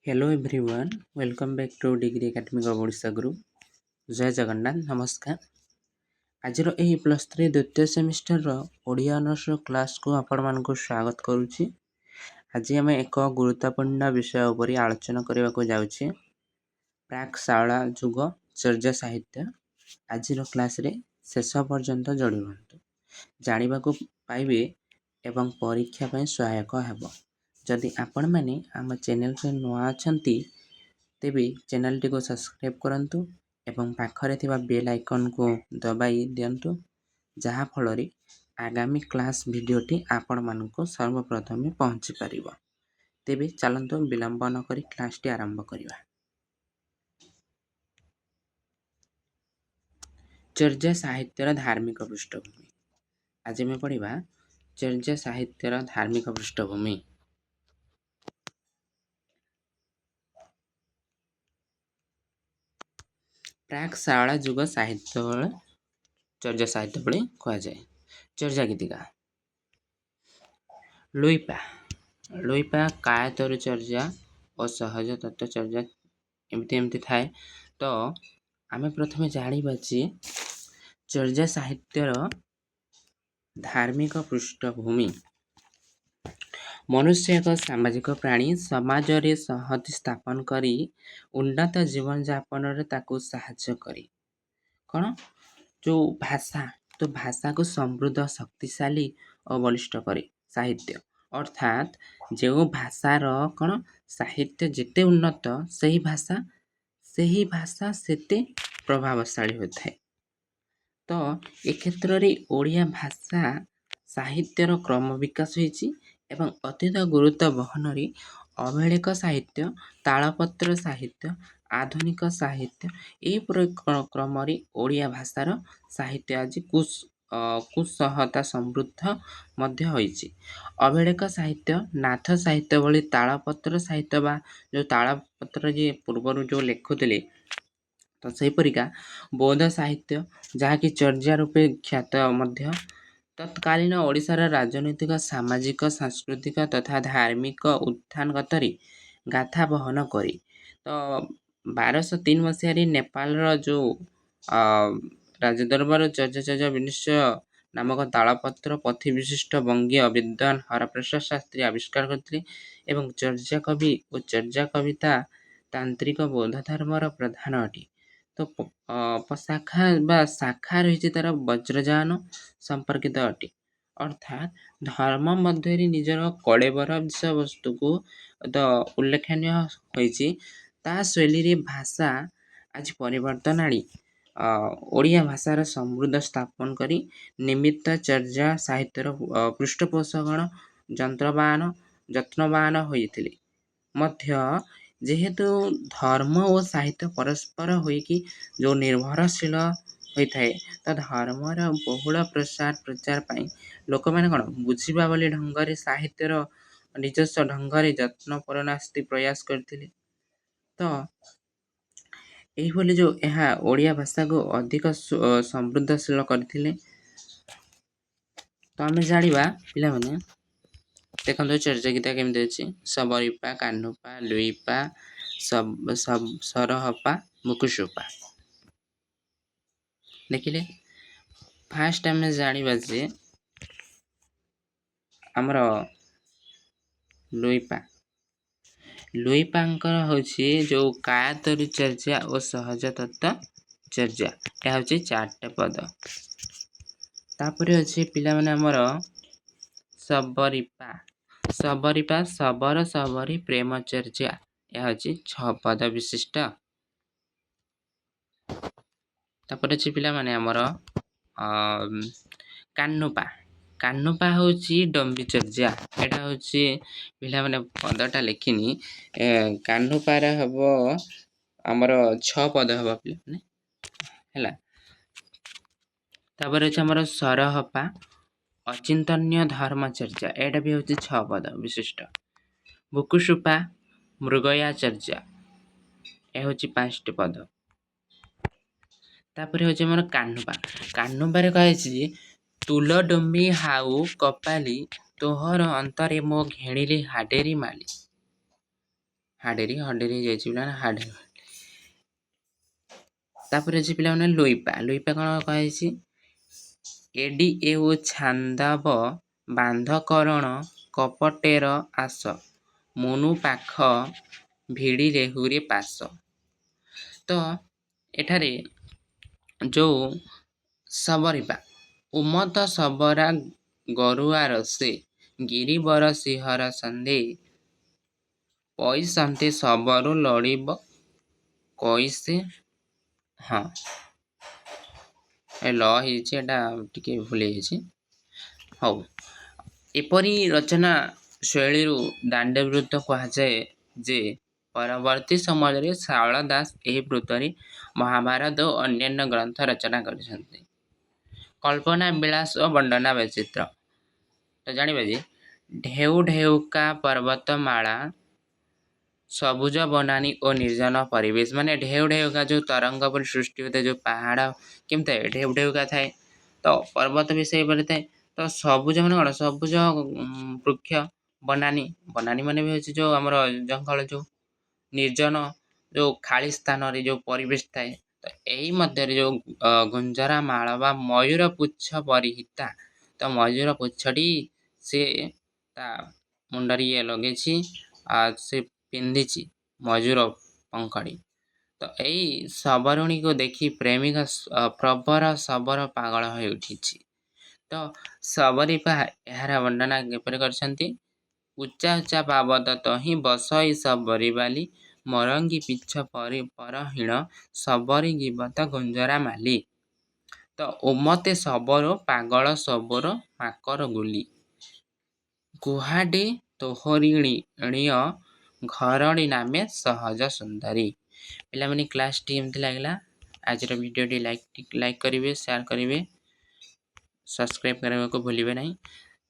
Hello everyone welcome back two degree academy of Odisha group जय जगन्नाथ नमस्कार आज +3 द्वितीय सेमिस्टर ओडिया ऑनर्स क्लास को आपण मानक स्वागत करुच्ची। आज आम एक गुरुत्वपूर्ण विषय उपर आलोचना करने को जाऊँचे प्राक शाला जुग चर्या साहित्य। आज क्लास रे शेष पर्यंत जोड़ी हुंतु जानवा को पाइबे एवं परीक्षा ପାଇଁ सहायक हेबो। जदि आपण माने आम चैनल रे नुआ अछंती तेबे चैनल टी को सब्सक्राइब करंतु एवं पाखरे थिबा बेल आइकन को दबाई दियंतु जहा फल आगामी क्लास भिडियोटी आपण मानको सर्वप्रथम पहुंची परिबो। तेबे चलंतु विलंब न करी क्लास टी आरंभ करिवा। चर्या साहित्यर धार्मिक पृष्ठभूमि। आज मैं पढ़िबा चर्या साहित्यर धार्मिक पृष्ठभूमि। प्राक शाला जुग साहित्य चर्या साहित्य बड़े कह जाए। चर्या गीतिका लुईपा कायतर चर्या और सहज तत्व चर्या एमती थाए। तो आम प्रथम जाना चर्या साहित्यर धार्मिक पृष्ठभूमि। मनुष्य एक सामाजिक प्राणी समाज रे सहति स्थापन करी उन्नत जीवन यापन रे ताकू साहाय्य करी कौन जो भाषा तो भाषा को समृद्ध शक्तिशाली और बलिष्ठ करे साहित्य अर्थात जो भाषार कौन साहित्य जिते उन्नत सही भाषा सेते प्रभावशाली होता है। तो ए क्षेत्र रे ओडिया भाषा साहित्यर क्रम विकास होईची एवं अतीत गुरुत्व बहन रे अवहेलिक साहित्य तालपत्र साहित्य आधुनिक साहित्य ए क्रम रे ओडिया भाषार साहित्य आज कुसहता समृद्ध मध्य होईची। अवहेलिक साहित्य नाथ साहित्य भली तालपत्र साहित्य बा जो तालपत्र जे पूर्वर जो लिखुले तो सही परिका बौद्ध साहित्य जहाँकि चर्या रूपे ख्यात मध्य तत्कालीन ओडिशार राजनैतिक सामाजिक सांस्कृतिक तथा धार्मिक उत्थान गतरी गाथा बहन करी। तो 1203 मसीह नेपाल जो राजदरबार चर्या विनिश्चय नामक तालपत्र पथि विशिष्ट बंगीय विद्वान हरप्रसाद शास्त्री आविष्कार करते एवं चर्या कवि और चर्या कविता तांत्रिक बौद्ध धर्मर प्रधान अटे। तो शाखा रही तार वज्रजान संपर्कित अटे अर्थात धर्म मध्य निजर कलेबर विषय वस्तु को तो उल्लेखनीय होईची ता शैली रे भाषा आज परिवर्तन आनी ओडिया भाषार समृद्ध स्थापन करी निमित्त चर्या साहित्यर पृष्ठपोषकगण जत्नवान होइथिले मध्य जेहेतु धर्म और साहित्य परस्पर होइकी जो निर्भरशील होता है तो धर्मर बहुल प्रचार पाई लोक मैंने कौन बुझा बोली ढंग से साहित्यर निजस्व ढंग से जत्न परनास्ति प्रयास करते। तो यही जो यह ओडिया भाषा को अधिक समृद्धशील करथिले। तो आम जाना पिला माने देखो चर्या गीता केमती अच्छी सबरीपा कान्हुपा लुईपा सरहपा मुकुशुपा देखिले। फास्ट आम जाना जे आमर लुईपांकर होची जो कायतरी चर्या और सहज तत्व चर्या यह हूँ 4टे पद। तापर अच्छे पिला माने आमर सबरीपा शबर सबरी प्रेम चर्या यह हूँ 6 पद विशिष्ट। तापर अच्छे पिला माने आमर कान्नुपा होची डंबी चर्या एटा होची पिला माने पदटा लिखिनी कान्नुपार हबो आमर 6 पद हबो पिला माने हैला। तापर अच्छे आमर सरहपा अचिंतन्य धर्मचर्या एटा भी होची 6 पद विशिष्ट। मुकुशुपा मृगया चर्या ए होची 5टी पद। तापर होची आमर कान्नुपा रे कहिछि तुल डुम्बी हाउ कपाली तोहर अंतरे मो घेणिली हाडेरी माली ହାଡ଼େରୀ ହଡ଼େରୀ ହେଇଯାଇଛି ପିଲାମାନେ ହାଡ଼େରୀ। ତାପରେ ଅଛି ପିଲାମାନେ ଲୋଇପା। ଲୋଇପା କ'ଣ କୁହାଯାଇଛି? ଏଡି ଏଉ ଛାନ୍ଦାବ ବାନ୍ଧକରଣ କପଟେର ଆସ ମୁନୁ ପାଖ ଭିଡ଼ିରେ ହୁରେ ପାସ। ତ ଏଠାରେ ଯୋଉ ସବରିପା ଉମତ ସବରା ଗରୁଆର ସେ ଗିରିବର ସିଂହର ସନ୍ଧେ ପଇସନ୍ତେ ସବରୁ ଲଢ଼ିବ କଇସେ। ହଁ ଲ ହେଇଛି, ଏଟା ଟିକେ ଭୁଲ ହେଇଯାଇଛି। ହଉ, ଏପରି ରଚନା ଶୈଳୀରୁ ଦାଣ୍ଡବୃତ୍ତ କୁହାଯାଏ ଯେ ପରବର୍ତ୍ତୀ ସମୟରେ ଶାଳ ଦାସ ଏହି ବୃତ୍ତରେ ମହାଭାରତ ଓ ଅନ୍ୟାନ୍ୟ ଗ୍ରନ୍ଥ ରଚନା କରିଛନ୍ତି। କଳ୍ପନା ବିଳାସ ଓ ବର୍ଣ୍ଣନା ବୈଚିତ୍ର୍ୟ। ତ ଜାଣିବା ଯେ ଢେଉ ଢେଉକା ପର୍ବତମାଳା ସବୁଜ ବନାନୀ ଓ ନିର୍ଜନ ପରିବେଶ। ମାନେ ଢେଉ ଢେଉକା ଯେଉଁ ତରଙ୍ଗ ପରି ସୃଷ୍ଟି ହୋଇଥାଏ, ଯେଉଁ ପାହାଡ଼ କେମିତି ଥାଏ, ଢେଉ ଢେଉକା ଥାଏ, ତ ପର୍ବତ ବି ସେହିପରି ଥାଏ। ତ ସବୁଜ ମାନେ କ'ଣ? ସବୁଜ ବୃକ୍ଷ। ବନାନୀ ବନାନୀ ମାନେ ବି ହେଉଛି ଯେଉଁ ଆମର ଜଙ୍ଗଲ, ଯେଉଁ ନିର୍ଜନ, ଯେଉଁ ଖାଲି ସ୍ଥାନରେ ଯେଉଁ ପରିବେଶ ଥାଏ। ତ ଏହି ମଧ୍ୟରେ ଯେଉଁ ଗୁଞ୍ଜରା ମାଳ ବା ମୟୂର ପୁଚ୍ଛ ପରିହିତା। ତ ମୟୂର ପୁଚ୍ଛଟି ସେ ତା ମୁଣ୍ଡରେ ଲଗେଇଛି, ସେ ପିନ୍ଧିଛି ମୟୂର ପଙ୍କଡ଼ି। ତ ଏଇ ସବରୁଣୀକୁ ଦେଖି ପ୍ରେମିକ ପ୍ରବର ସବର ପାଗଳ ହୋଇ ଉଠିଛି। ତ ସବରିପା ଏହାର ବର୍ଣ୍ଣନା କିପରି କରିଛନ୍ତି? ଉଚ୍ଚା ଉଚ୍ଚା ପାବତ ତହିଁ ବସଇ ସବରି ବାଲି ମରଙ୍ଗୀ ପିଛ ପରହୀଣ ସବରି ଗିବତ ଗୁଞ୍ଜରା ମାଲି। ତ ଉମତେ ସବର ପାଗଳ ସବର ମାକର ଗୁଲି ଗୁହାଡି ତୋହରିଣୀୟ ଘରଣୀ ନାମେ ସହଜ ସୁନ୍ଦରୀ। ପିଲାମାନେ କ୍ଲାସ୍ଟି ଏମିତି ଲାଗିଲା। ଆଜିର ଭିଡ଼ିଓଟି ଲାଇକ୍ କରିବେ, ସେୟାର କରିବେ, ସବସ୍କ୍ରାଇବ୍ କରିବାକୁ ଭୁଲିବେ ନାହିଁ।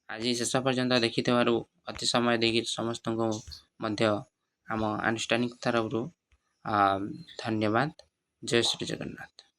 ଆଜି ଶେଷ ପର୍ଯ୍ୟନ୍ତ ଦେଖିଥିବାରୁ ଅତି ସମୟ ଦେଇକି ସମସ୍ତଙ୍କୁ ମଧ୍ୟ ଆମ ଆନୁଷ୍ଠାନିକ ତରଫରୁ ଧନ୍ୟବାଦ। ଜୟ ଶ୍ରୀ ଜଗନ୍ନାଥ।